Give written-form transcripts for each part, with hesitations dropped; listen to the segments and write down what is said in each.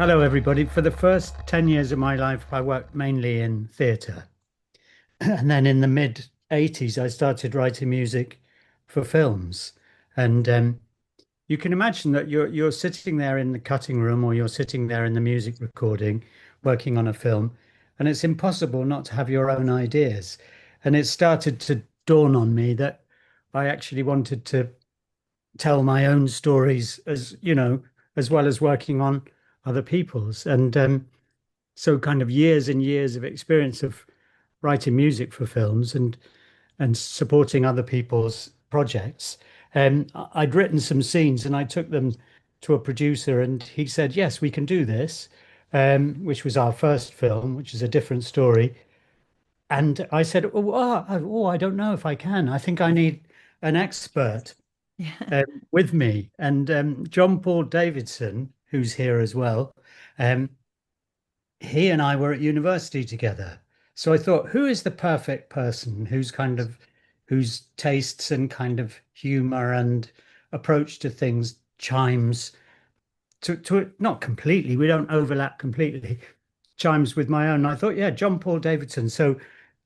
Hello, everybody. For the first 10 years of my life, I worked mainly in theatre. And then in the mid 80s, I started writing music for films. And you can imagine that you're sitting there in the cutting room or you're sitting there in the music recording, working on a film, and it's impossible not to have your own ideas. And it started to dawn on me that I actually wanted to tell my own stories as, as well as working on other people's. And so kind of years and years of experience of writing music for films and supporting other people's projects. And I'd written some scenes and I took them to a producer and he said, yes, we can do this, which was our first film, which is a different story. And I said, I don't know if I can. I think I need an expert Yeah. with me. And John Paul Davidson, who's here as well, um, he and I were at university together. So I thought, who is the perfect person whose tastes and kind of humor and approach to things chimes to not completely, we don't overlap completely, chimes with my own. I thought, yeah, John Paul Davidson. So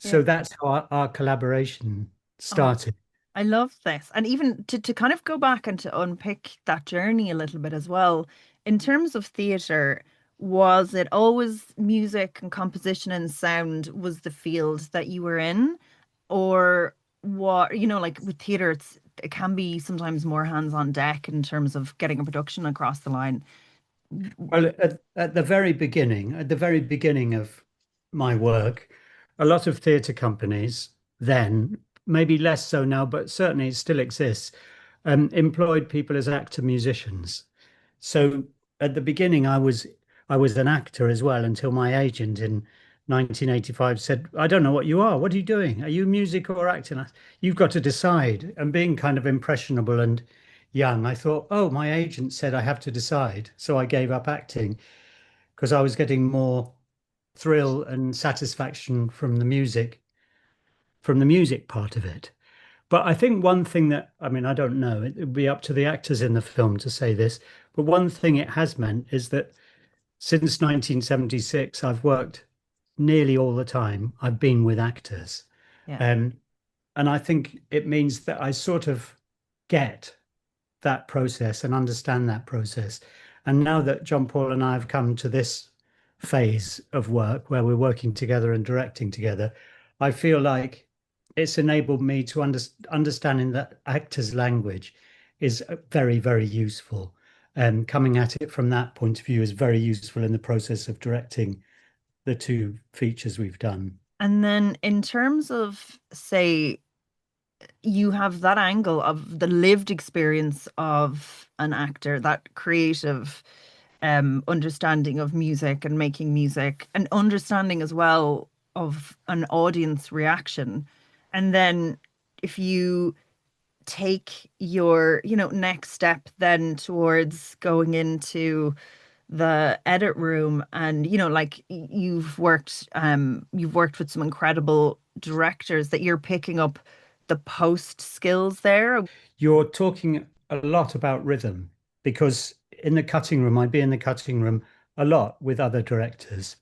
Yeah. that's how our collaboration Oh, started. I love this. And even to kind of go back and to unpick that journey a little bit as well, in terms of theatre, was it always music and composition and sound was the field that you were in? Or what, like with theatre, it can be sometimes more hands on deck in terms of getting a production across the line. Well, at the very beginning of my work, a lot of theatre companies then, maybe less so now, but certainly it still exists, employed people as actor musicians. So at the beginning, I was an actor as well until my agent in 1985 said, "I don't know what you are. What are you doing? Are you music or acting? You've got to decide." And being kind of impressionable and young, I thought, "Oh, my agent said I have to decide." So I gave up acting because I was getting more thrill and satisfaction from the music part of it. But I think one thing that, I mean, I don't know, it would be up to the actors in the film to say this, but one thing it has meant is that since 1976, I've worked nearly all the time. I've been with actors. Yeah. Um, and I think it means that I sort of get that process and understand that process. And now that John Paul and I have come to this phase of work where we're working together and directing together, I feel like it's enabled me to understanding that actor's language is very, very useful. And coming at it from that point of view is very useful in the process of directing the two features we've done. And then in terms of, say, you have that angle of the lived experience of an actor, that creative understanding of music and making music, and understanding as well of an audience reaction. And then if you take your, next step then towards going into the edit room and like you've worked with some incredible directors that you're picking up the post skills there. You're talking a lot about rhythm because in the cutting room, I'd be in the cutting room a lot with other directors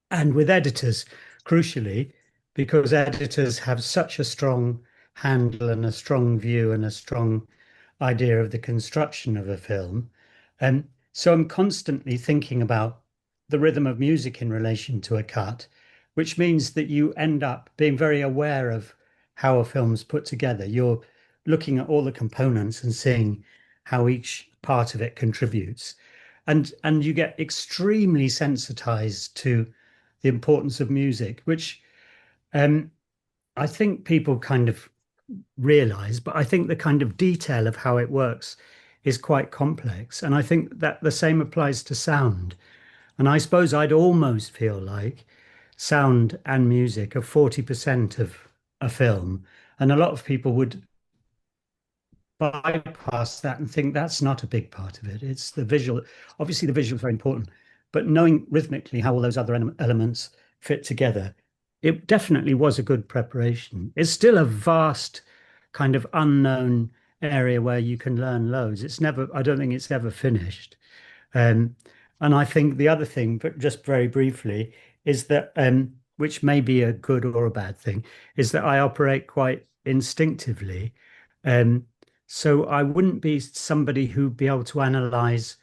and with editors, crucially, because editors have such a strong handle and a strong view and a strong idea of the construction of a film. And so I'm constantly thinking about the rhythm of music in relation to a cut, which means that you end up being very aware of how a film's put together. You're looking at all the components and seeing how each part of it contributes. And you get extremely sensitized to the importance of music, which um, I think people kind of realize, but I think the kind of detail of how it works is quite complex. And I think that the same applies to sound. And I suppose I'd almost feel like sound and music are 40% of a film. And a lot of people would bypass that and think that's not a big part of it. It's the visual. Obviously, the visual is very important, but knowing rhythmically how all those other elements fit together, it definitely was a good preparation. It's still a vast kind of unknown area where you can learn loads. It's never, I don't think it's ever finished. Um, And I think the other thing, but just very briefly, is that which may be a good or a bad thing, is that I operate quite instinctively. Um, so I wouldn't be somebody who'd be able to analyze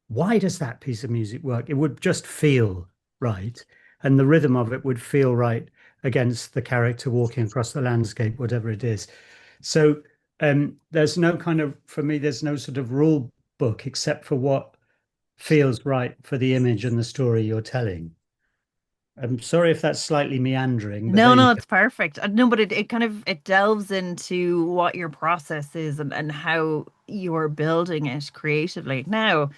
why does that piece of music work? It would just feel right. And the rhythm of it would feel right against the character walking across the landscape, whatever it is. So there's no kind of, for me, there's no sort of rule book except for what feels right for the image and the story you're telling. I'm sorry if that's slightly meandering, but No, there you no, go. it's perfect. No, but it kind of it delves into what your process is and how you're building it creatively. Now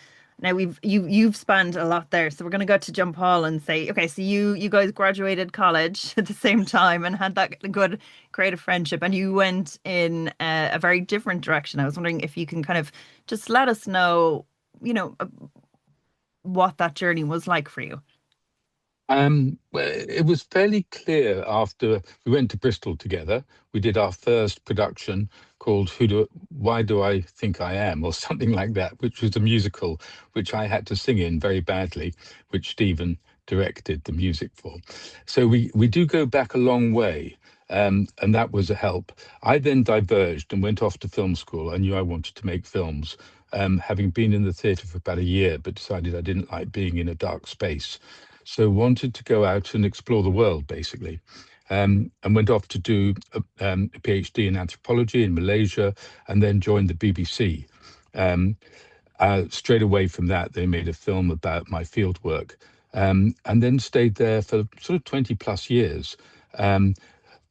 you've spanned a lot there, so we're gonna go to John Paul and say, okay, so you guys graduated college at the same time and had that good creative friendship, and you went in a very different direction. I was wondering if you can kind of just let us know, what that journey was like for you. Well, it was fairly clear after we went to Bristol together. We did our first production called Why Do I Think I Am, or something like that, which was a musical which I had to sing in very badly, which Stephen directed the music for. So we do go back a long way. And that was a help. I then diverged and went off to film school. I knew I wanted to make films, having been in the theatre for about a year, but decided I didn't like being in a dark space. So wanted to go out and explore the world, basically. And went off to do a PhD in anthropology in Malaysia, and then joined the BBC. Um, Straight away from that, they made a film about my field work, and then stayed there for sort of 20 plus years. Um,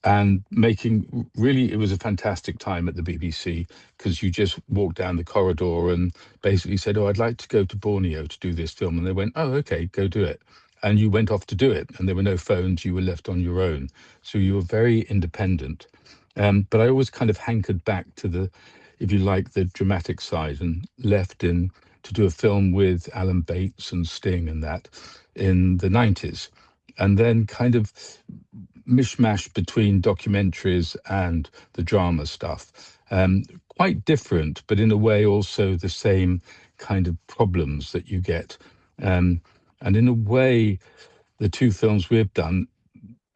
and making really, it was a fantastic time at the BBC, because you just walked down the corridor and basically said, oh, I'd like to go to Borneo to do this film, and they went, oh, okay, go do it. And you went off to do it, and there were no phones, you were left on your own, so you were very independent. But I always kind of hankered back to the, if you like, the dramatic side, and left in to do a film with Alan Bates and Sting and that in the 90s, and then kind of mishmash between documentaries and the drama stuff. Quite different, but in a way also the same kind of problems that you get. And in a way, the two films we've done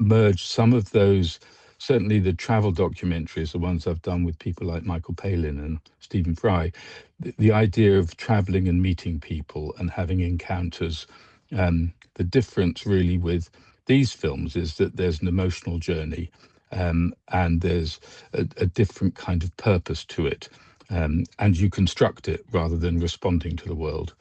merge some of those, certainly the travel documentaries, the ones I've done with people like Michael Palin and Stephen Fry, the idea of traveling and meeting people and having encounters. The difference really with these films is that there's an emotional journey, and there's a different kind of purpose to it, and you construct it rather than responding to the world.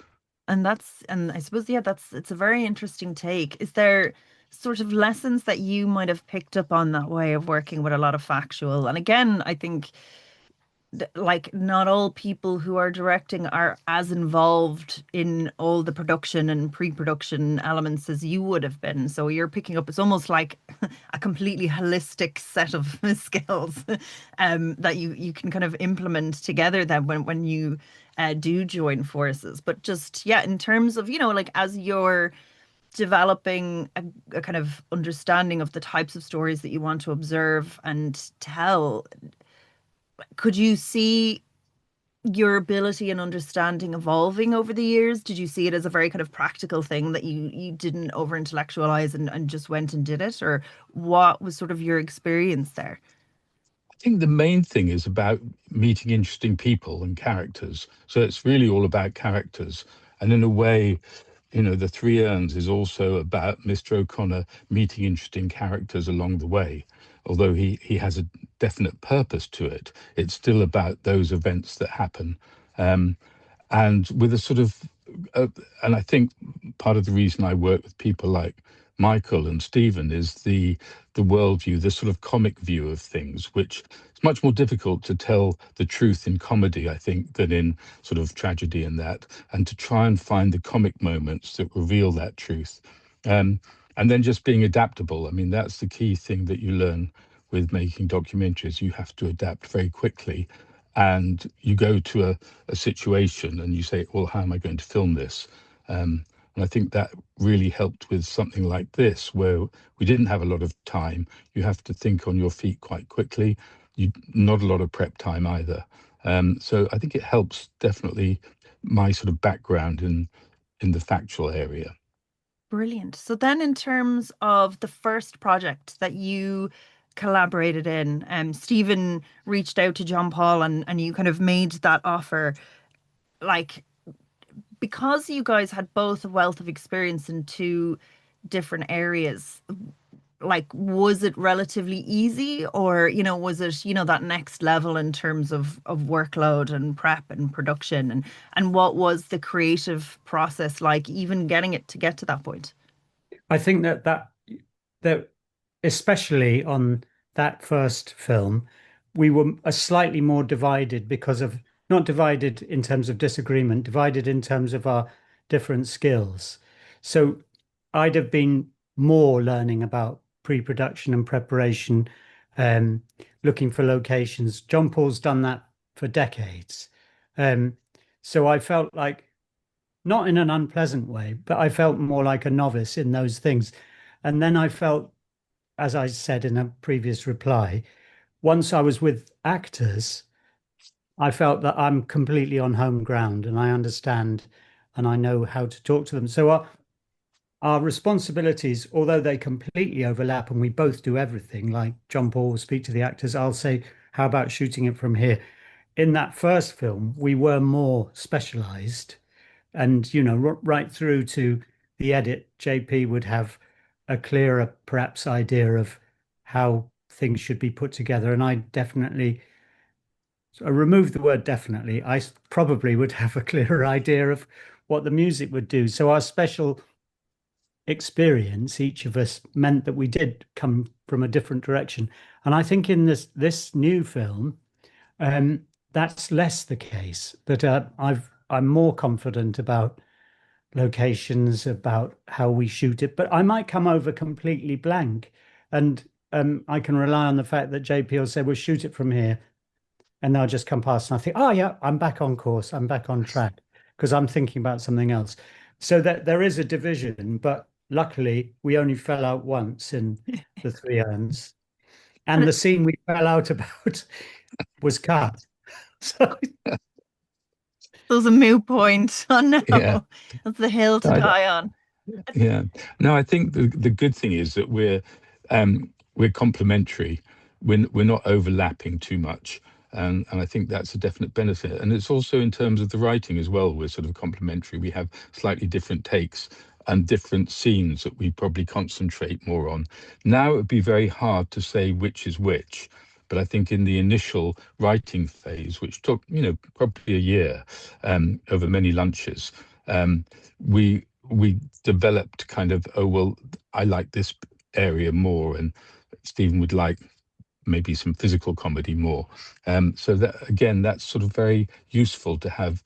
And I suppose, yeah, it's a very interesting take. Is there sort of lessons that you might have picked up on that way of working with a lot of factual? And again, I think like not all people who are directing are as involved in all the production and pre-production elements as you would have been. So you're picking up, it's almost like a completely holistic set of skills that you can kind of implement together then when you do join forces. But just, yeah, in terms of, like as you're developing a kind of understanding of the types of stories that you want to observe and tell, could you see your ability and understanding evolving over the years? Did you see it as a very kind of practical thing that you didn't over intellectualize and just went and did it? Or what was sort of your experience there? I think the main thing is about meeting interesting people and characters. So it's really all about characters. And in a way, the Three Urns is also about Mr. O'Connor meeting interesting characters along the way. Although he has a definite purpose to it, it's still about those events that happen. Um, and with a sort of uh, and I think part of the reason I work with people like Michael and Stephen is the worldview, the sort of comic view of things, which is much more difficult to tell the truth in comedy, I think, than in sort of tragedy and that, and to try and find the comic moments that reveal that truth. Um, and then just being adaptable. I mean, that's the key thing that you learn with making documentaries. You have to adapt very quickly, and you go to a situation and you say, well, how am I going to film this? And I think that really helped with something like this, where we didn't have a lot of time. You have to think on your feet quite quickly. Not a lot of prep time either. So I think it helps definitely my sort of background in in the factual area. Brilliant. So then in terms of the first project that you collaborated in, Stephen reached out to John Paul and you kind of made that offer. Like, because you guys had both a wealth of experience in two different areas, like, was it relatively easy, or, was it, that next level in terms of workload and prep and production, and what was the creative process like, even getting it to get to that point? I think that especially on that first film, we were a slightly more divided because of not divided in terms of disagreement, divided in terms of our different skills. So I'd have been more learning about pre-production and preparation, um, looking for locations. John Paul's done that for decades. Um, so I felt like, not in an unpleasant way, but I felt more like a novice in those things. And then I felt, as I said in a previous reply, once I was with actors, I felt that I'm completely on home ground and I understand and I know how to talk to them. So our responsibilities, although they completely overlap and we both do everything, like John Paul will speak to the actors, I'll say, how about shooting it from here? In that first film, we were more specialized and, right through to the edit, JP would have a clearer, perhaps, idea of how things should be put together. And I definitely, so I remove the word definitely, I probably would have a clearer idea of what the music would do. So our special experience, each of us, meant that we did come from a different direction. And I think in this new film, um, that's less the case. That I'm more confident about locations, about how we shoot it, but I might come over completely blank, and I can rely on the fact that JP will say, "We'll shoot it from here," and they'll just come past, and I think, "Oh yeah, I'm back on course, I'm back on track," because I'm thinking about something else. So that there is a division, but luckily we only fell out once in the Three Urns, and the scene we fell out about was cut. So There's a moot point. Oh no, Yeah. that's the hill to I, die on. Yeah. No, I think the good thing is that we're complementary. We're not overlapping too much. And I think that's a definite benefit. And it's also in terms of the writing as well, we're sort of complementary. We have slightly different takes and different scenes that we probably concentrate more on. Now it would be very hard to say which is which. But I think in the initial writing phase, which took, probably a year, over many lunches, we developed kind of, oh, well, I like this area more, and Stephen would like maybe some physical comedy more. So that, again, that's sort of very useful to have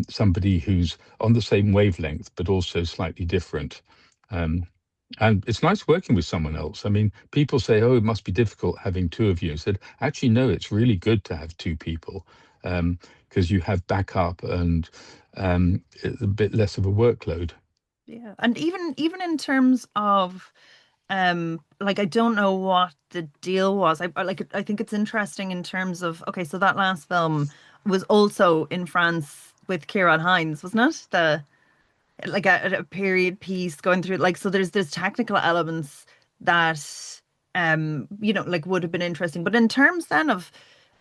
somebody who's on the same wavelength, but also slightly different. And it's nice working with someone else. I mean, people say, oh, it must be difficult having two of you. I said, actually, no, it's really good to have two people, because you have backup and it's a bit less of a workload. Yeah, and even in terms of like, I don't know what the deal was. I think it's interesting in terms of, okay, so that last film was also in France with Ciarán Hinds, wasn't it? The like a period piece going through, like, so there's technical elements that like, would have been interesting. But in terms then of,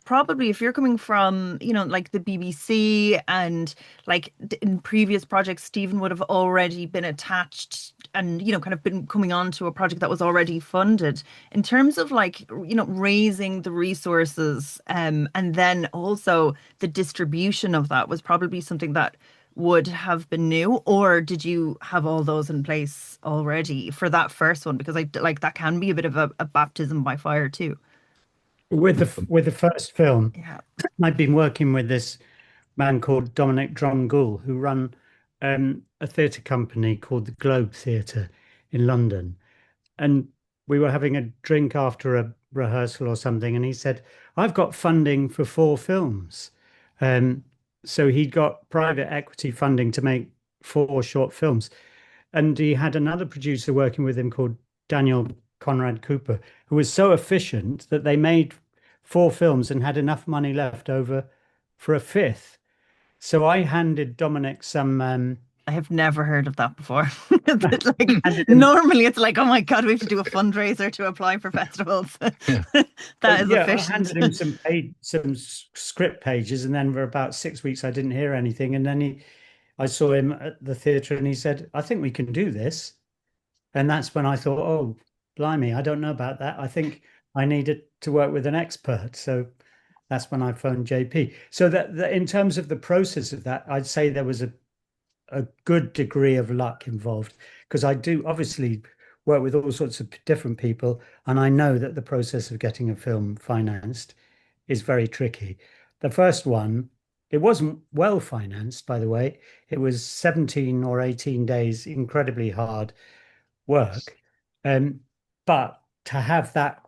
probably, if you're coming from, like the BBC, and like in previous projects, Stephen would have already been attached and, kind of been coming on to a project that was already funded. In terms of, like, raising the resources, and then also the distribution of that was probably something that would have been new, or did you have all those in place already for that first one? Because I like that can be a bit of a baptism by fire too. with the first film, Yeah. I've been working with this man called Dominic Dromgoole, who run a theatre company called the Globe Theatre in London. And we were having a drink after a rehearsal or something, and he said, "I've got funding for four films." Um, so he got private equity funding to make four short films. And he had another producer working with him called Daniel Conrad Cooper, who was so efficient that they made four films and had enough money left over for a fifth. So I handed Dominic some I have never heard of that before. Like Handed in, normally it's like, oh my God, we have to do a fundraiser to apply for festivals. Yeah. That is yeah, I efficient. handed him some script pages, and then for about 6 weeks I didn't hear anything. And then I saw him at the theatre, and he said, "I think we can do this." And that's when I thought, "Oh, blimey, I don't know about that. I think I needed to work with an expert." So that's when I phoned JP. So that in terms of the process of that, I'd say there was a good degree of luck involved, because I do obviously work with all sorts of different people, and I know that the process of getting a film financed is very tricky. The first one, it wasn't well financed, by the way. It was 17 or 18 days, incredibly hard work. Um, but to have that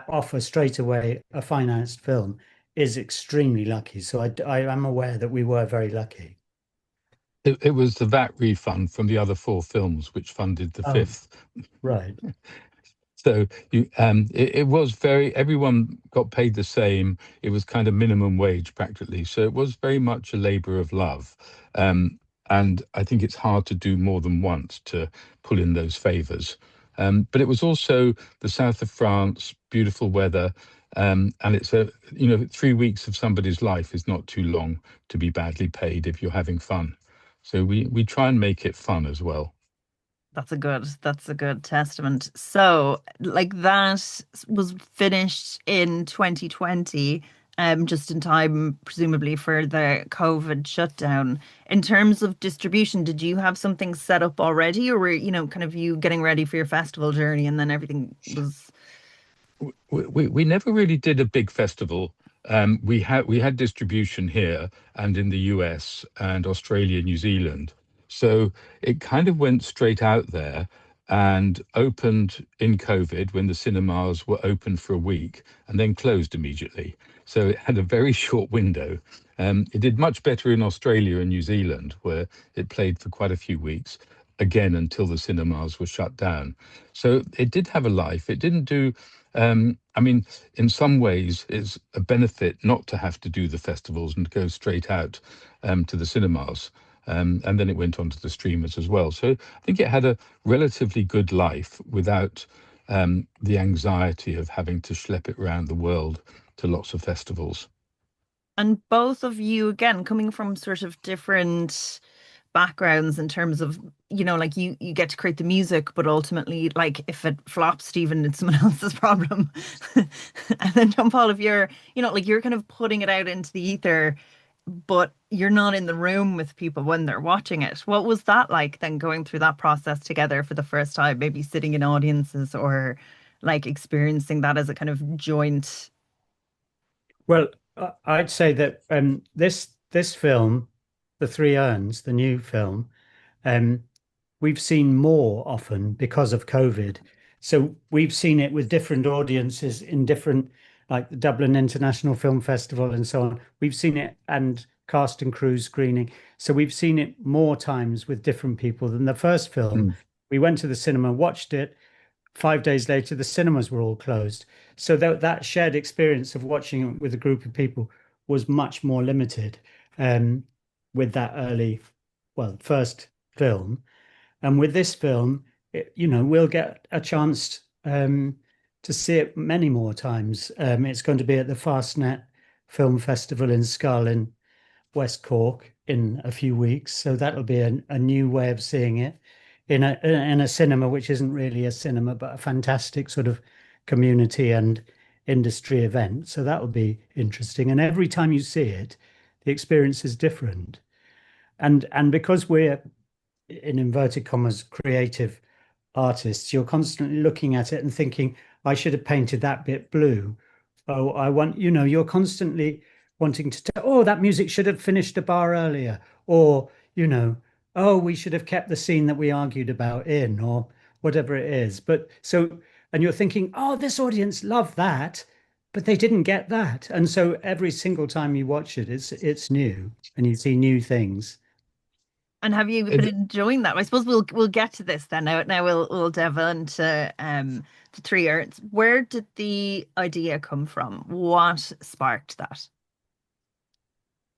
offer straight away, a financed film, is extremely lucky. So I am aware that we were very lucky. It was the VAT refund from the other 4 films which funded the Oh, 5th. right. So it was everyone got paid the same. It was kind of minimum wage practically. So it was very much a labor of love. And I think it's hard to do more than once to pull in those favors. But it was also the south of France, beautiful weather. And it's 3 weeks of somebody's life is not too long to be badly paid if you're having fun. So we try and make it fun as well. That's a good testament. So, like that was finished in 2020, just in time, presumably for the COVID shutdown. In terms of distribution, did you have something set up already, or were, kind of you getting ready for your festival journey and then everything was We never really did a big festival. We had distribution here and in the US and Australia, New Zealand. So it kind of went straight out there and opened in COVID when the cinemas were open for a week and then closed immediately. So it had a very short window. It did much better in Australia and New Zealand, where it played for quite a few weeks, again until the cinemas were shut down. So it did have a life. It didn't do I mean, in some ways, it's a benefit not to have to do the festivals and go straight out to the cinemas. And then it went on to the streamers as well. So I think it had a relatively good life without the anxiety of having to schlep it around the world to lots of festivals. and both of you again coming from sort of different backgrounds in terms of like you get to create the music, but ultimately like if it flops, Stephen, it's someone else's problem. And then John Paul, if you're like you're kind of putting it out into the ether, but you're not in the room with people when they're watching it. What was that like then, going through that process together for the first time, maybe sitting in audiences or like experiencing that as a kind of joint? Well, I'd say that this film, The Three Urns, the new film, um, we've seen more often because of COVID. So we've seen it with different audiences in different, like the Dublin International Film Festival and so on. We've seen it and cast and crew screening. So we've seen it more times with different people than the first film. Mm. We went to the cinema, watched it. 5 days later, the cinemas were all closed. So that shared experience of watching it with a group of people was much more limited um, with that first film. And with this film, we'll get a chance to see it many more times. It's going to be at the Fastnet Film Festival in Schull in West Cork in a few weeks. So that'll be a new way of seeing it in a cinema, which isn't really a cinema, but a fantastic sort of community and industry event. So that'll be interesting. And every time you see it, the experience is different. And because we're in inverted commas creative artists, you're constantly looking at it and thinking, I should have painted that bit blue. Oh, you're constantly wanting to tell, oh, that music should have finished a bar earlier. Or, oh, we should have kept the scene that we argued about in, or whatever it is. And you're thinking, oh, this audience loved that, but they didn't get that. And so every single time you watch it, it's new and you see new things. And have you been enjoying that? I suppose we'll get to this then. Now we'll delve into the Three Urns. Where did the idea come from? What sparked that?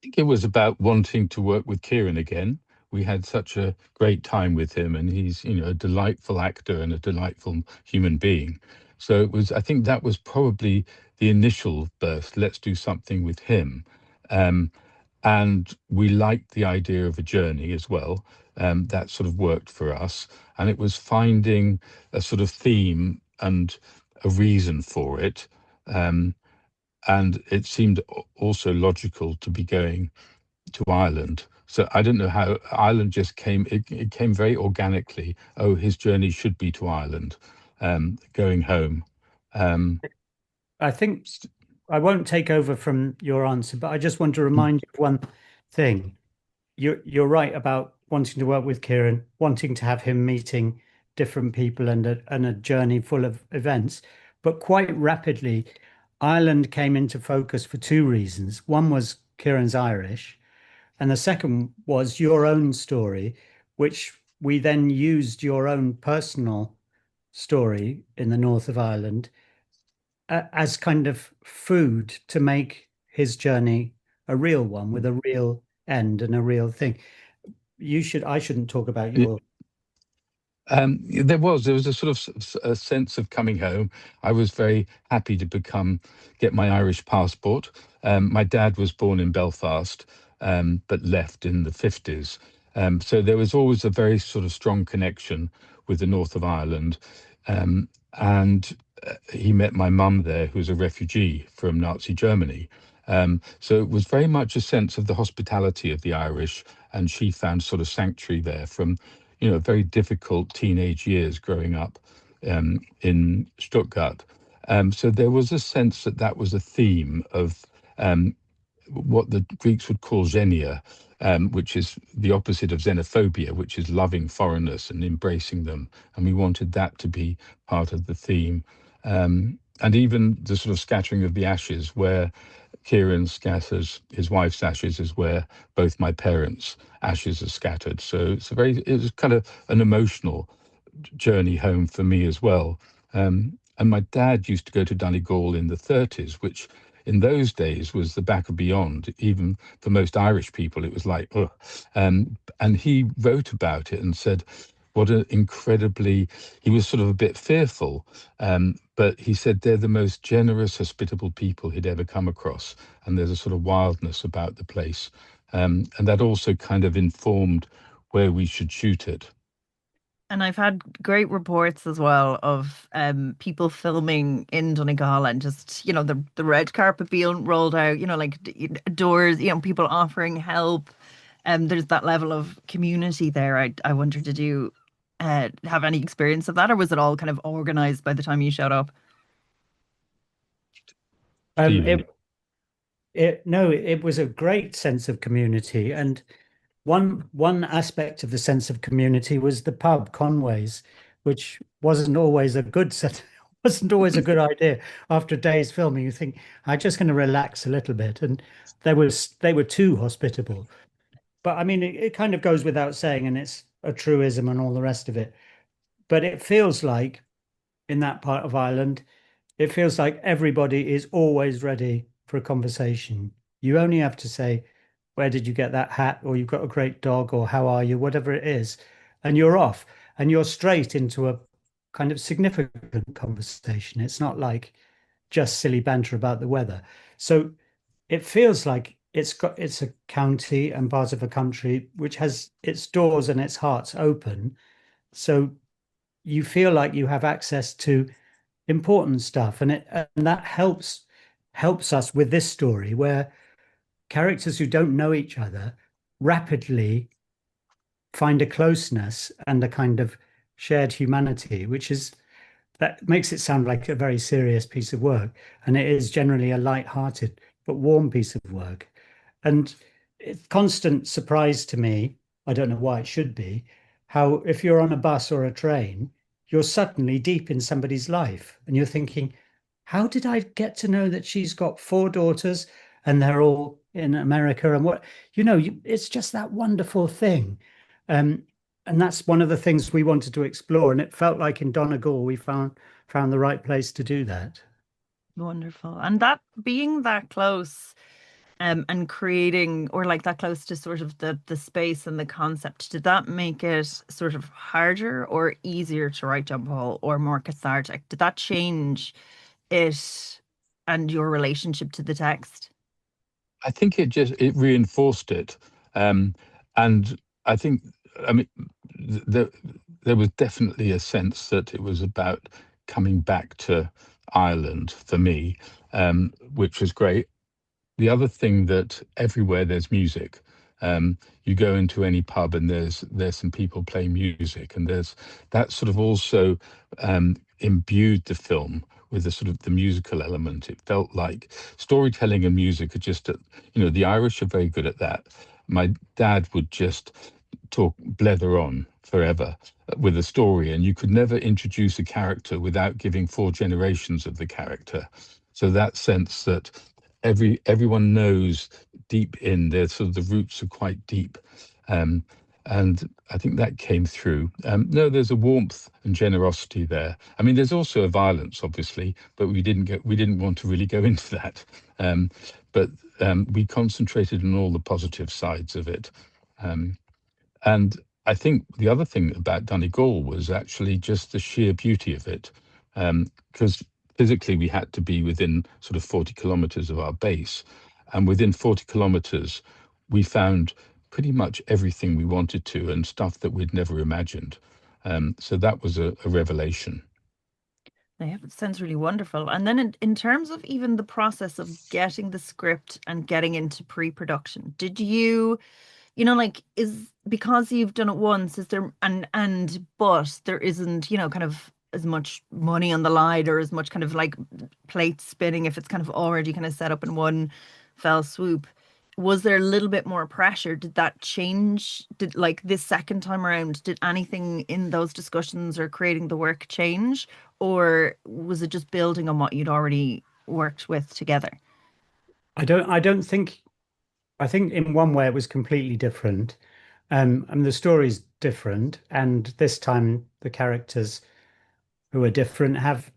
Think it was about wanting to work with Ciarán again. we had such a great time with him, and he's, you know, a delightful actor and a delightful human being. So it was, I think that was probably the initial burst. Let's do something with him. And we liked the idea of a journey as well. That sort of worked for us. And it was finding a sort of theme and a reason for it. And it seemed also logical to be going to Ireland. So I don't know how Ireland just came, it came very organically. Oh, his journey should be to Ireland, going home. I think I won't take over from your answer, but I just want to remind you of one thing. You're right about wanting to work with Ciarán, wanting to have him meeting different people and a journey full of events. But quite rapidly, Ireland came into focus for two reasons. One was Ciarán's Irish, and the second was your own story, which we then used your own personal story in the north of Ireland as kind of food to make his journey a real one with a real end and a real thing. I shouldn't talk about your. There was a sort of a sense of coming home. I was very happy to get my Irish passport. My dad was born in Belfast, but left in the 50s. So there was always a very sort of strong connection with the north of Ireland. And he met my mum there, who was a refugee from Nazi Germany. So it was very much a sense of the hospitality of the Irish, and she found sort of sanctuary there from, you know, very difficult teenage years growing up in Stuttgart. So there was a sense that that was a theme of what the Greeks would call xenia, which is the opposite of xenophobia, which is loving foreigners and embracing them. And we wanted that to be part of the theme. And even the sort of scattering of the ashes, where Ciarán scatters his wife's ashes, is where both my parents' ashes are scattered. So it was kind of an emotional journey home for me as well. And my dad used to go to Donegal in the 30s, which in those days was the back of beyond. Even for most Irish people, it was like, ugh. And he wrote about it and said, what an incredibly, he was sort of a bit fearful, but he said they're the most generous, hospitable people he'd ever come across. And there's a sort of wildness about the place. And that also kind of informed where we should shoot it. And I've had great reports as well of people filming in Donegal and just, you know, the red carpet being rolled out, you know, like doors, you know, people offering help. There's that level of community there. I wonder, did you have any experience of that, or was it all kind of organized by the time you showed up? Stephen. It was a great sense of community, and one aspect of the sense of community was the pub Conway's, which wasn't always a good set, wasn't always a good idea. After a day's filming, you think, I'm just going to relax a little bit, and they were too hospitable. But I mean, it kind of goes without saying, and it's a truism and all the rest of it. But it feels like in that part of Ireland, it feels like everybody is always ready for a conversation. You only have to say, where did you get that hat? Or you've got a great dog, or how are you? Whatever it is. And you're off and you're straight into a kind of significant conversation. It's not like just silly banter about the weather. So it feels like it's a county and part of a country which has its doors and its hearts open. So you feel like you have access to important stuff, and that helps us with this story, where characters who don't know each other rapidly find a closeness and a kind of shared humanity, that makes it sound like a very serious piece of work, and it is generally a light-hearted but warm piece of work. And it's constant surprise to me, I don't know why it should be, how if you're on a bus or a train, you're suddenly deep in somebody's life and you're thinking, how did I get to know that she's got four daughters and they're all in America? And it's just that wonderful thing. And that's one of the things we wanted to explore. And it felt like in Donegal, we found the right place to do that. Wonderful. And that being that close and creating, or like that close to sort of the space and the concept, did that make it sort of harder or easier to write John Paul, or more cathartic? Did that change it and your relationship to the text? I think it reinforced it, and I think, I mean, there there was definitely a sense that it was about coming back to Ireland for me, which was great. The other thing, that everywhere there's music. You go into any pub and there's some people playing music, and there's that sort of also imbued the film with the sort of the musical element. It felt like storytelling and music are just, the Irish are very good at that. My dad would just talk blether on forever with a story, and you could never introduce a character without giving four generations of the character. So that sense that everyone knows deep in there, sort of the roots are quite deep, and I think that came through. No, there's a warmth and generosity there. I mean, there's also a violence, obviously, but we didn't want to really go into that. But we concentrated on all the positive sides of it. And I think the other thing about Donegal was actually just the sheer beauty of it, because physically we had to be within sort of 40 kilometers of our base. And within 40 kilometers, we found pretty much everything we wanted to, and stuff that we'd never imagined. So that was a revelation. Yeah, it sounds really wonderful. And then in terms of even the process of getting the script and getting into pre-production, did you, like, is, because you've done it once, is there, but there isn't, kind of as much money on the line, or as much kind of like plate spinning if it's kind of already kind of set up in one fell swoop. Was there a little bit more pressure? Did that change? Did, like, this second time around, did anything in those discussions or creating the work change? Or was it just building on what you'd already worked with together? I think in one way it was completely different. And the story's different, and this time the characters who are different have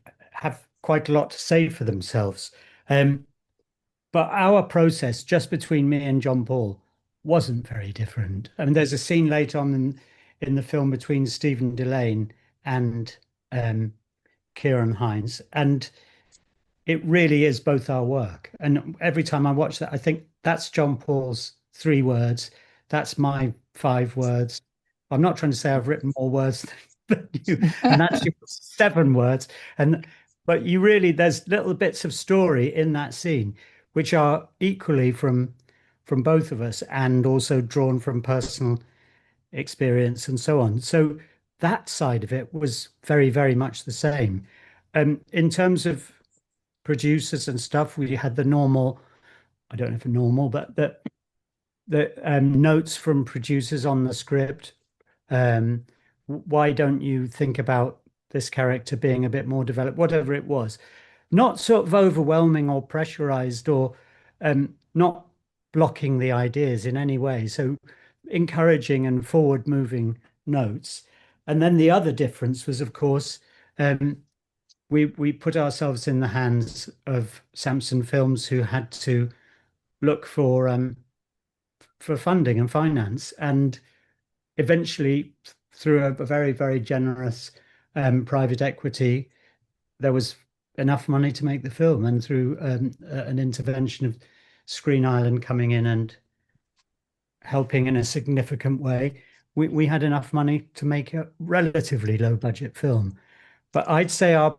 quite a lot to say for themselves. Um, but our process just between me and John Paul wasn't very different. I mean, there's a scene later on in the film between Stephen Delane and um, Ciarán Hinds, and it really is both our work. And every time I watch that, I think that's John Paul's 3 words. That's my 5 words. I'm not trying to say I've written more words than you, and actually 7 words. But you really, there's little bits of story in that scene which are equally from both of us, and also drawn from personal experience and so on. So that side of it was very, very much the same. In terms of producers and stuff, we had the normal, I don't know if normal, but the notes from producers on the script. Why don't you think about this character being a bit more developed? Whatever it was, not sort of overwhelming or pressurized, or not blocking the ideas in any way. So encouraging and forward moving notes. And then the other difference was, of course, um, we put ourselves in the hands of Samson Films, who had to look for funding and finance, and eventually, through a very, very generous private equity, there was enough money to make the film. And through an intervention of Screen Island coming in and helping in a significant way, we had enough money to make a relatively low budget film. But I'd say our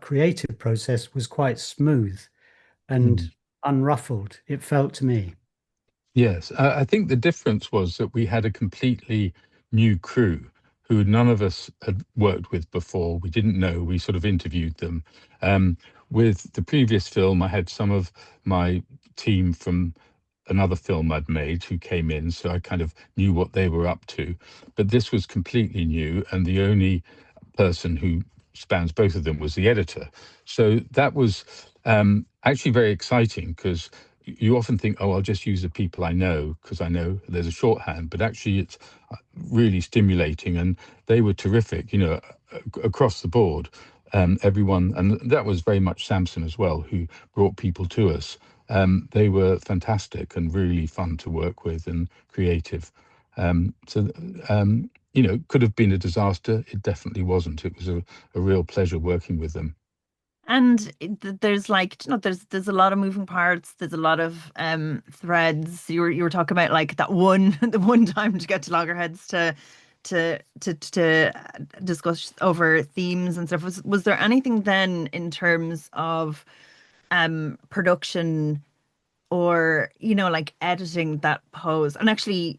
creative process was quite smooth and unruffled, it felt to me. Yes, I think the difference was that we had a completely new crew who none of us had worked with before. We didn't know. We sort of interviewed them. With the previous film, I had some of my team from another film I'd made who came in, so I kind of knew what they were up to. But this was completely new, and the only person who spans both of them was the editor. So that was actually very exciting, because you often think, oh, I'll just use the people I know because I know there's a shorthand, but actually it's really stimulating, and they were terrific, across the board. Everyone, and that was very much Samson as well, who brought people to us. They were fantastic and really fun to work with and creative. Could have been a disaster. It definitely wasn't. It was a real pleasure working with them. And there's like, there's a lot of moving parts. There's a lot of threads. You were talking about like that one the one time to get to loggerheads to discuss over themes and stuff. Was there anything then in terms of production or like editing that pose? And actually,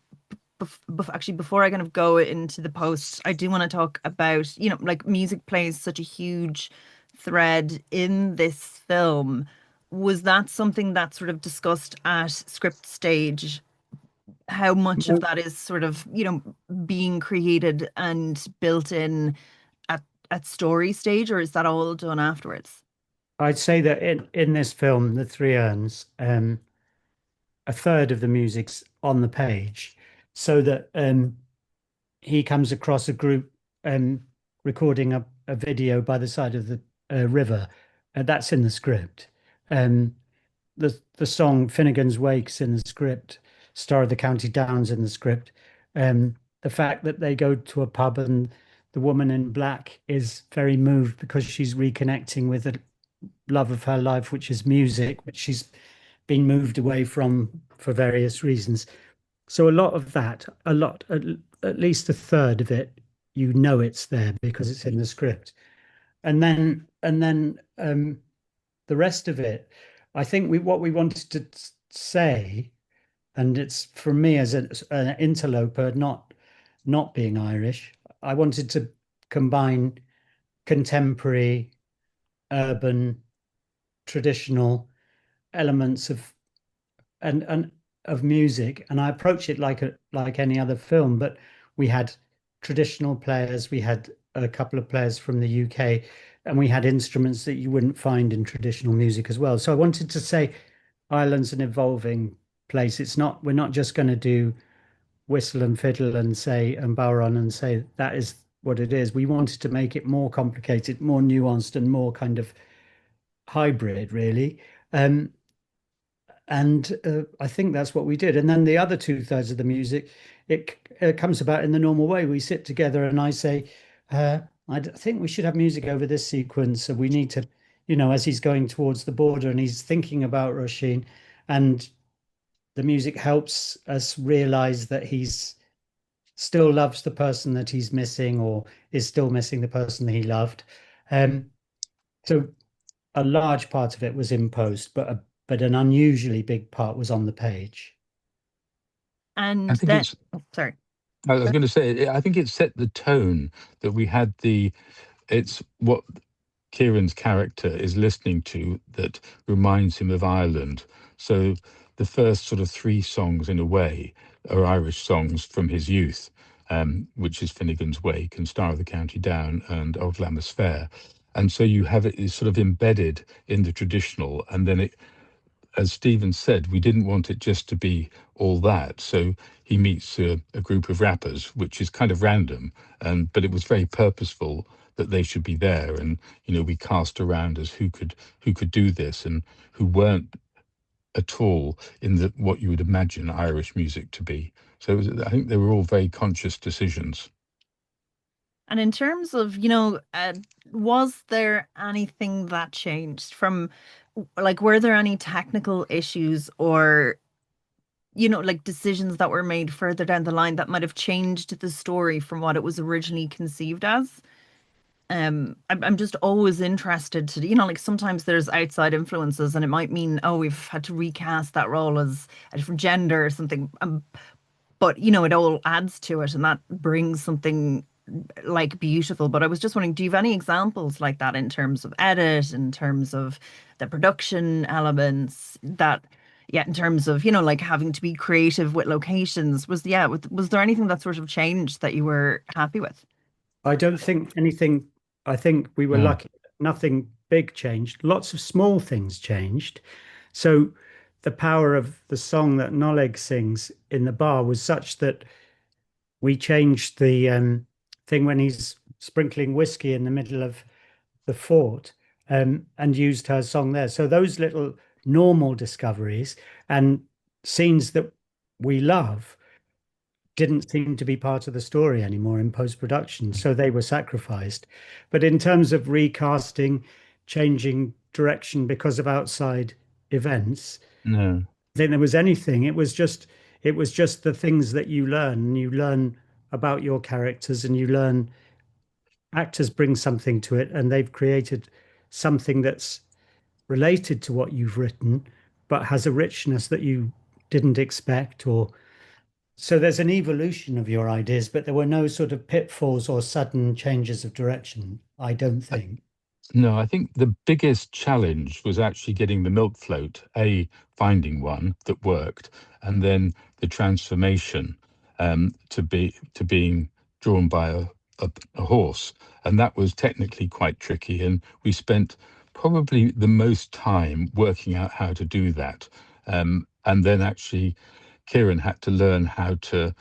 before I kind of go into the post, I do want to talk about, like music plays such a huge thread in this film. Was that something that sort of discussed at script stage? How much of that is sort of, being created and built in at story stage, or is that all done afterwards? I'd say that in this film, The Three Urns, a third of the music's on the page, so that he comes across a group recording a video by the side of the river. That's in the script. Um, the song Finnegan's Wake's in the script. Star of the County Down's in the script. The fact that they go to a pub and the woman in black is very moved because she's reconnecting with the love of her life, which is music, which she's been moved away from for various reasons. So a lot of that, at least a third of it, it's there because it's in the script. And then the rest of it, I think what we wanted to say, and it's for me as an interloper, not being Irish, I wanted to combine contemporary, urban, traditional elements and of music, and I approach it like any other film. But we had traditional players, we had a couple of players from the UK, and we had instruments that you wouldn't find in traditional music as well. So I wanted to say Ireland's an evolving place. We're not just going to do whistle and fiddle and say and bodhrán and say that is what it is. We wanted to make it more complicated, more nuanced, and more kind of hybrid, really. And I think that's what we did. And then the other two-thirds of the music, it comes about in the normal way. We sit together and I say, think we should have music over this sequence. So we need to, as he's going towards the border and he's thinking about Roisin, and the music helps us realize that he's still loves the person that he's missing, or is still missing the person that he loved. So a large part of it was imposed, but an unusually big part was on the page. And I think then, it's. sorry. I was going to say, I think it set the tone that we had it's what Ciarán's character is listening to that reminds him of Ireland. So the first sort of three songs, in a way, are Irish songs from his youth, which is Finnegan's Wake and Star of the County Down and Old Lammas Fair. And so you have it sort of embedded in the traditional, and then it, as Stephen said, we didn't want it just to be all that. So he meets a group of rappers, which is kind of random, but it was very purposeful that they should be there. And we cast around as who could do this and who weren't at all in what you would imagine Irish music to be. So I think they were all very conscious decisions. And in terms of, was there anything that changed from, like, were there any technical issues or, like decisions that were made further down the line that might have changed the story from what it was originally conceived as? I'm just always interested to, like sometimes there's outside influences and it might mean, oh, we've had to recast that role as a different gender or something. But, it all adds to it and that brings something like beautiful. But I was just wondering, do you have any examples like that in terms of edit, in terms of the production elements that, yeah, in terms of, like having to be creative with locations, was there anything that sort of changed that you were happy with? I don't think anything. I think we were lucky. Nothing big changed. Lots of small things changed. So the power of the song that Noleg sings in the bar was such that we changed the thing when he's sprinkling whiskey in the middle of the fort, and used her song there. So those little normal discoveries and scenes that we love didn't seem to be part of the story anymore in post-production, so they were sacrificed. But in terms of recasting, changing direction because of outside events, No. I think there was anything. It was just the things that you learn, and you learn about your characters, and you learn actors bring something to it, and they've created something that's related to what you've written, but has a richness that you didn't expect. Or so there's an evolution of your ideas, but there were no sort of pitfalls or sudden changes of direction, I don't think. No, I think the biggest challenge was actually getting the milk float, finding one that worked, and then the transformation to being drawn by a horse. And that was technically quite tricky. And we spent probably the most time working out how to do that. And then actually, Ciarán had to learn how to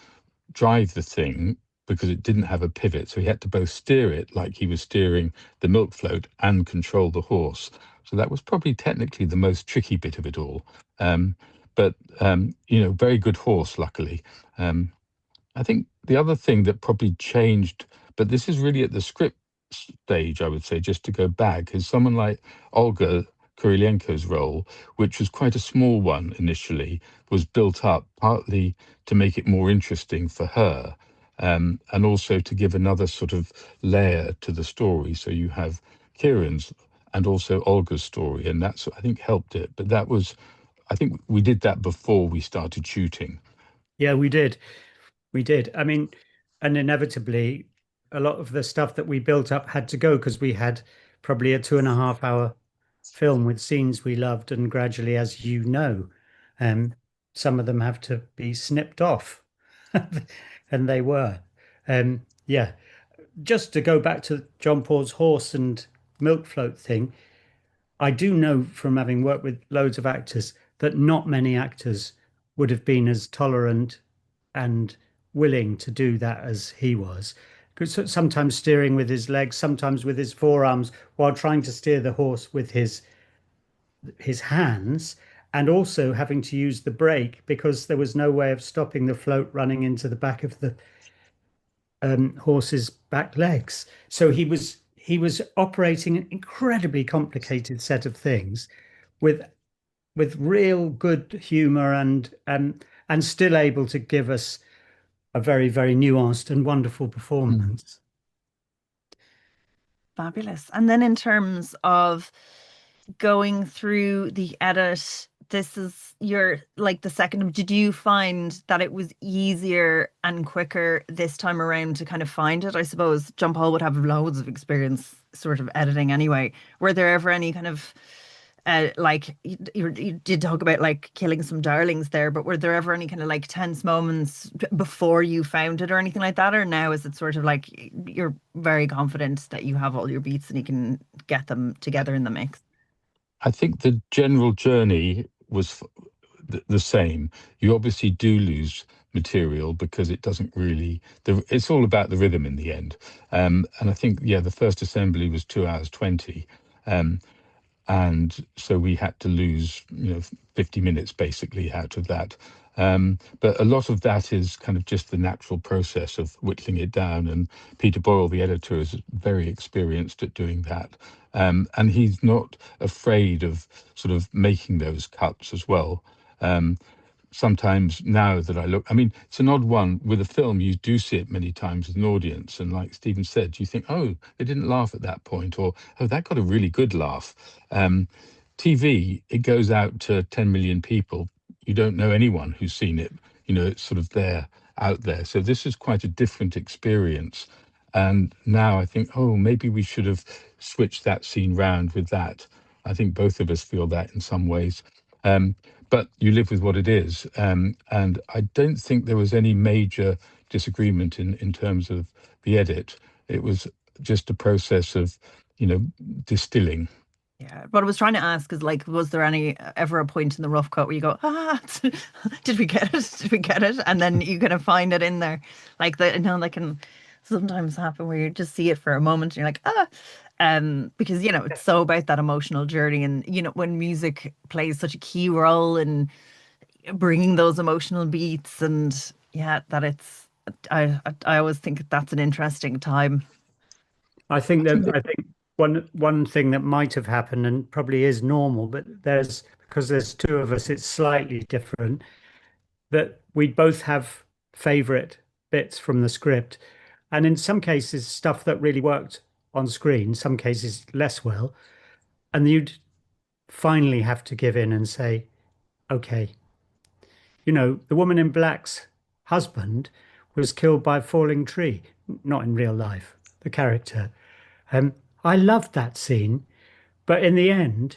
drive the thing because it didn't have a pivot. So he had to both steer it like he was steering the milk float and control the horse. So that was probably technically the most tricky bit of it all. But very good horse, luckily. I think the other thing that probably changed, but this is really at the script stage, I would say, just to go back, is someone like Olga Kurylenko's role, which was quite a small one initially, was built up partly to make it more interesting for her, and also to give another sort of layer to the story. So you have Ciarán's and also Olga's story, and that's, I think, helped it. But I think we did that before we started shooting. Yeah, we did. We did. I mean, and inevitably, a lot of the stuff that we built up had to go because we had probably a 2.5 hour film with scenes we loved, and gradually, as you know, um, some of them have to be snipped off, and they were. Yeah, just to go back to John Paul's horse and milk float thing, I do know from having worked with loads of actors that not many actors would have been as tolerant and willing to do that as he was. Because sometimes steering with his legs, sometimes with his forearms, while trying to steer the horse with his hands, and also having to use the brake because there was no way of stopping the float running into the back of the horse's back legs. So he was operating an incredibly complicated set of things with real good humor and still able to give us a very, very nuanced and wonderful performance. Fabulous. And then in terms of going through the edit, this is your like the second. Did you find that it was easier and quicker this time around to kind of find it? I suppose John Paul would have loads of experience sort of editing anyway. Were there ever any kind of like you did talk about like killing some darlings there, but were there ever any kind of like tense moments before you found it or anything like that? Or now is it sort of like you're very confident that you have all your beats and you can get them together in the mix? I think the general journey was the same. You obviously do lose material because it doesn't really, it's all about the rhythm in the end. And I think, yeah, the first assembly was 2 hours 20. And so we had to lose 50 minutes basically out of that. But a lot of that is kind of just the natural process of whittling it down, and Peter Boyle, the editor, is very experienced at doing that, and he's not afraid of sort of making those cuts as well. Sometimes now that I look, I mean, it's an odd one with a film. You do see it many times with an audience, and like Stephen said, you think, oh, they didn't laugh at that point, or oh, that got a really good laugh. TV, it goes out to 10 million people. You don't know anyone who's seen it. It's sort of there, out there. So this is quite a different experience. And now I think, oh, maybe we should have switched that scene round with that. I think both of us feel that in some ways. But you live with what it is. And I don't think there was any major disagreement in terms of the edit. It was just a process of, distilling. Yeah, what I was trying to ask is like, was there any ever a point in the rough cut where you go, did we get it? Did we get it? And then you kind of find it in there, like that. That can sometimes happen where you just see it for a moment and you're like, Because it's so about that emotional journey, and when music plays such a key role in bringing those emotional beats, and that I always think that's an interesting time. I think one thing that might have happened and probably is normal, but because there's two of us, it's slightly different, that we both have favorite bits from the script. And in some cases, stuff that really worked on screen, some cases less well. And you'd finally have to give in and say, okay, the woman in black's husband was killed by a falling tree, not in real life, the character. Um, I loved that scene, but in the end,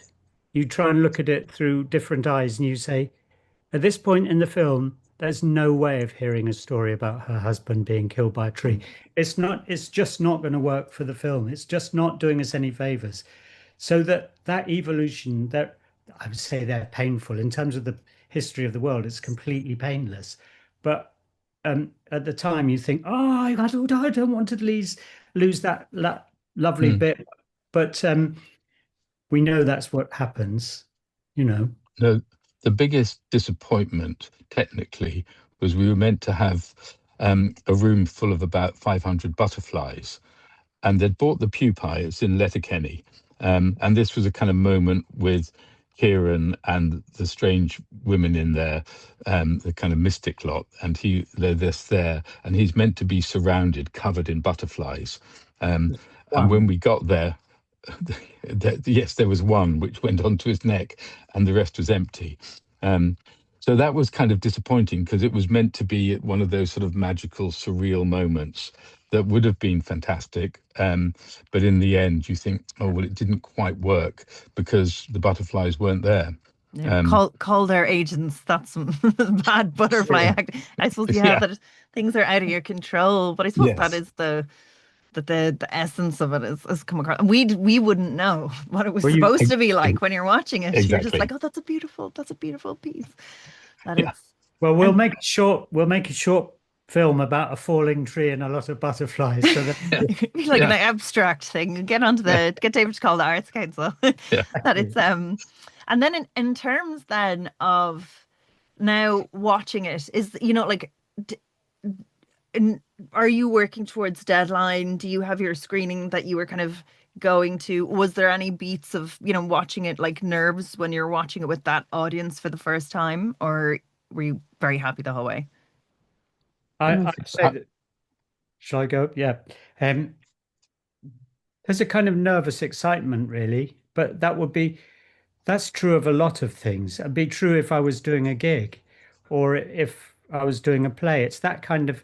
you try and look at it through different eyes and you say, at this point in the film, there's no way of hearing a story about her husband being killed by a tree. It's just not going to work for the film. It's just not doing us any favors. So that evolution, that I would say they're painful in terms of the history of the world, it's completely painless. But at the time you think, oh, I don't want to lose that lovely bit. But we know that's what happens, No, the biggest disappointment, technically, was we were meant to have a room full of about 500 butterflies, and they'd bought the pupae. It's in Letterkenny, and this was a kind of moment with Ciarán and the strange women in there, the kind of mystic lot, and they're just there, and he's meant to be surrounded, covered in butterflies. And when we got there, yes, there was one which went onto his neck, and the rest was empty. So that was kind of disappointing, because it was meant to be one of those sort of magical, surreal moments that would have been fantastic. But in the end, you think, oh, well, it didn't quite work because the butterflies weren't there. Yeah, call their agents. That's some bad butterfly act. I suppose that things are out of your control, but I suppose that is the essence of it is come across. We wouldn't know what it was supposed to be like when you're watching it. You're just like, oh, that's a beautiful piece. Well, we'll make a short film about a falling tree and a lot of butterflies. So that like an abstract thing. Get David to call the Arts Council. That it's and then in terms then of now watching it, is are you working towards deadline? Do you have your screening that you were kind of going to? Was there any beats of watching it, like nerves when you're watching it with that audience for the first time, or were you very happy the whole way? I'd say that. Shall I go? Yeah. There's a kind of nervous excitement, really, but that's true of a lot of things. It'd be true if I was doing a gig or if I was doing a play. It's that kind of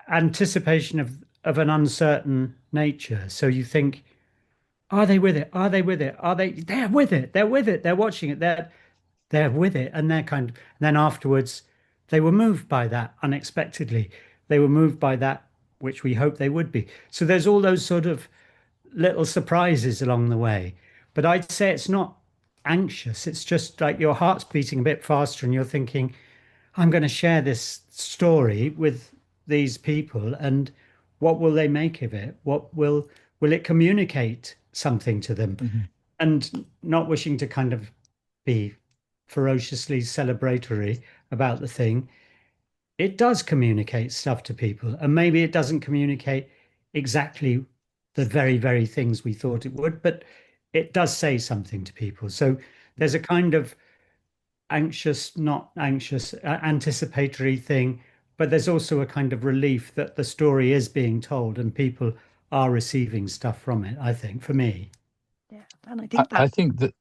anticipation of an uncertain nature. So you think, are they with it? Are they with it? They're with it. They're with it. They're watching it. They're with it. And and then afterwards, they were moved by that unexpectedly. They were moved by that, which we hope they would be. So there's all those sort of little surprises along the way. But I'd say it's not anxious. It's just like your heart's beating a bit faster and you're thinking, I'm going to share this story with these people, and what will they make of it? What will it communicate something to them? And not wishing to kind of be ferociously celebratory about the thing, it does communicate stuff to people, and maybe it doesn't communicate exactly the very, very things we thought it would, but it does say something to people. So there's a kind of not anxious, anticipatory thing, but there's also a kind of relief that the story is being told and people are receiving stuff from it, I think, for me. Yeah, and I think that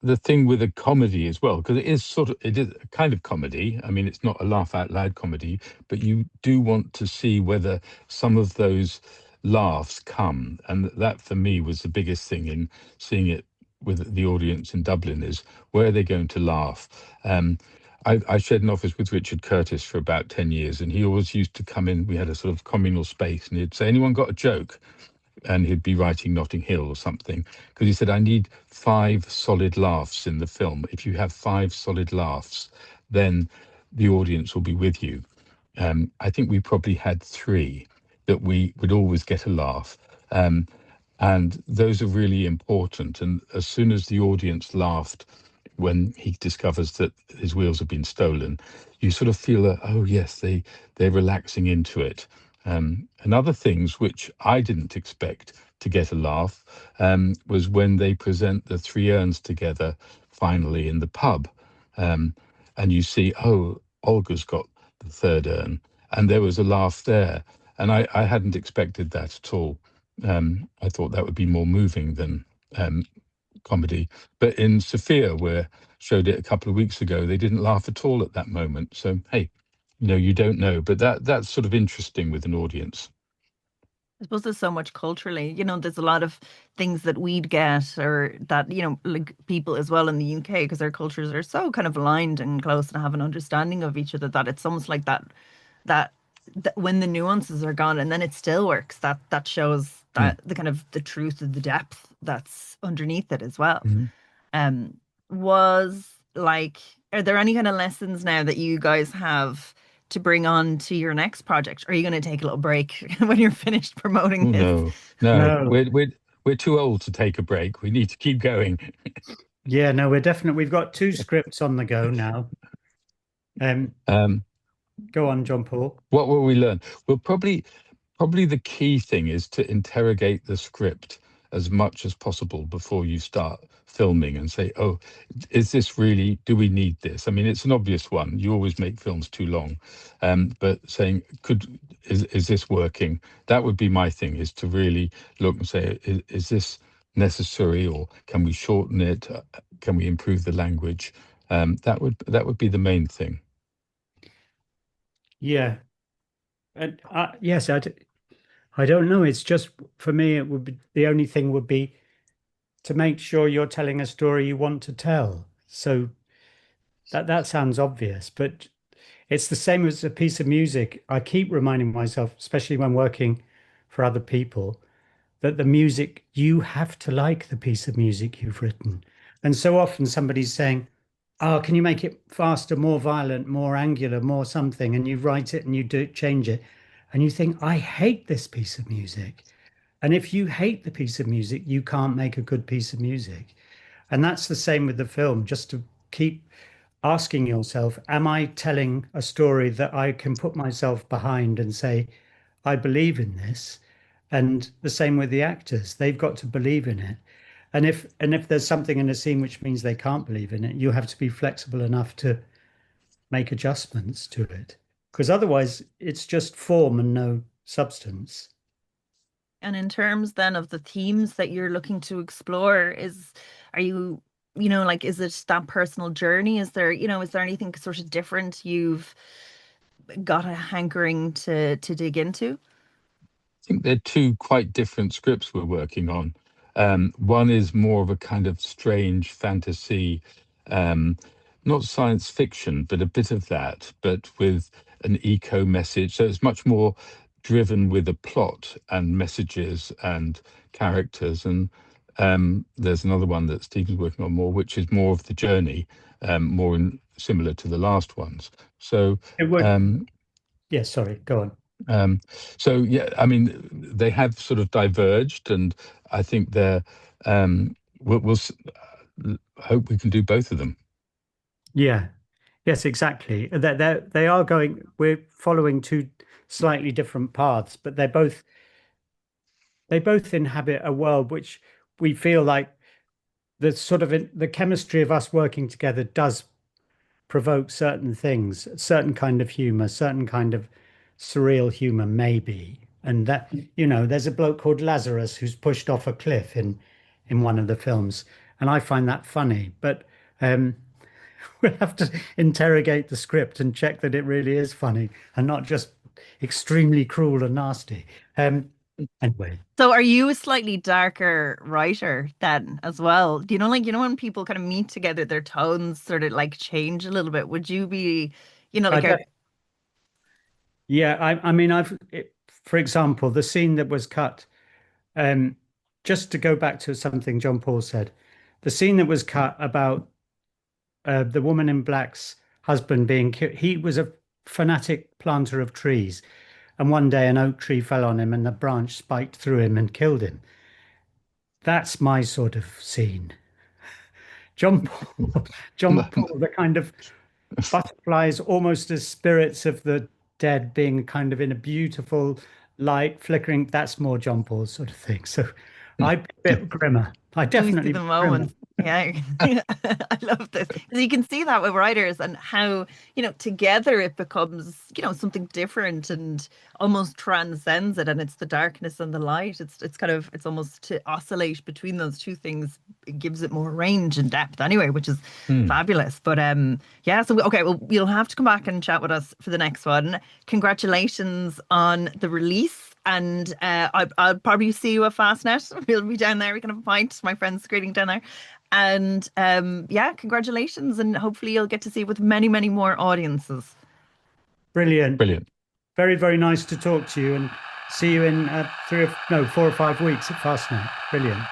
the thing with a comedy as well, because it is a kind of comedy. I mean, it's not a laugh out loud comedy, but you do want to see whether some of those laughs come. And that for me was the biggest thing in seeing it with the audience in Dublin, is where are they going to laugh? I shared an office with Richard Curtis for about 10 years, and he always used to come in. We had a sort of communal space, and he'd say, anyone got a joke? And he'd be writing Notting Hill or something, because he said, I need 5 solid laughs in the film. If you have 5 solid laughs, then the audience will be with you. I think we probably had 3 that we would always get a laugh. And those are really important. And as soon as the audience laughed when he discovers that his wheels have been stolen, you sort of feel that, oh yes, they're relaxing into it. And other things which I didn't expect to get a laugh was when they present the Three Urns together finally in the pub. And you see, oh, Olga's got the third urn, and there was a laugh there. And I hadn't expected that at all. I thought that would be more moving than comedy. But in Sophia, where showed it a couple of weeks ago, they didn't laugh at all at that moment. So hey, you don't know, but that's sort of interesting with an audience. I suppose there's so much culturally, there's a lot of things that we'd get or that, like people as well in the UK, because our cultures are so kind of aligned and close and have an understanding of each other that it's almost like that, that when the nuances are gone and then it still works, that shows Mm. that the kind of the truth of the depth that's underneath it as well. Mhm. Was like, are there any kind of lessons now that you guys have to bring on to your next project? Or are you going to take a little break when you're finished promoting Oh, this? no, No. we're too old to take a break. We need to keep going. Yeah, no, we've got two scripts on the go now. Um, Go on, John Paul. what will we learn? Well, probably the key thing is to interrogate the script as much as possible before you start filming and say, oh, is this really, do we need this? I mean, it's an obvious one. You always make films too long. But saying, is this working? That would be my thing, is to really look and say, is this necessary, or can we shorten it? Can we improve the language? That would be the main thing. Yeah. And yes, I don't know. It's just for me, it would be the only thing would be to make sure you're telling a story you want to tell. So that sounds obvious, but it's the same as a piece of music. I keep reminding myself, especially when working for other people, that the music, you have to like the piece of music you've written. And so often somebody's saying, oh, can you make it faster, more violent, more angular, more something? And you write it and you do change it. And you think, I hate this piece of music. And if you hate the piece of music, you can't make a good piece of music. And that's the same with the film, just to keep asking yourself, am I telling a story that I can put myself behind and say, I believe in this? And the same with the actors, they've got to believe in it. And if there's something in a scene which means they can't believe in it, you have to be flexible enough to make adjustments to it. Because otherwise it's just form and no substance. And in terms then of the themes that you're looking to explore, are you, like, is it that personal journey? Is there anything sort of different you've got a hankering to dig into? I think they're two quite different scripts we're working on. One is more of a kind of strange fantasy, um, not science fiction, but a bit of that, but with an eco message. So it's much more driven with a plot and messages and characters. And there's another one that Stephen's working on more, which is more of the journey, similar to the last ones. So It would, um, yeah, sorry, go on. so yeah, I mean, they have sort of diverged, and I think we'll hope we can do both of them. Yeah, yes, exactly. They are going, we're following two slightly different paths, but they both inhabit a world which we feel like the sort of the chemistry of us working together does provoke certain things, certain kind of humor, certain kind of surreal humor, maybe. And that, there's a bloke called Lazarus who's pushed off a cliff in one of the films, and I find that funny. But we'll have to interrogate the script and check that it really is funny and not just extremely cruel and nasty. Anyway, So are you a slightly darker writer then as well? Do you know, like, when people kind of meet together, their tones sort of like change a little bit. Would you be, I like, don't, yeah, I mean, for example, the scene that was cut, um, just to go back to something John Paul said, the scene that was cut about the woman in black's husband being killed. He was a fanatic planter of trees, and one day an oak tree fell on him, and the branch spiked through him and killed him. That's my sort of scene. John Paul, John Paul, the kind of butterflies almost as spirits of the dead being kind of in a beautiful light flickering. That's more John Paul's sort of thing. So I'd be a bit grimmer. I We see definitely the be grimmer. moments. Yeah, I love this. 'Cause you can see that with writers and how, together it becomes, something different and almost transcends it. And it's the darkness and the light. It's almost to oscillate between those two things. It gives it more range and depth anyway, which is fabulous. But yeah, so okay, well, you'll have to come back and chat with us for the next one. Congratulations on the release. And I'll probably see you at Fastnet. We'll be down there. We can have a pint. My friend's grading down there. And yeah, congratulations. And hopefully you'll get to see it with many, many more audiences. Brilliant. Brilliant. Very, very nice to talk to you and see you in 4 or 5 weeks at Fastnet. Brilliant.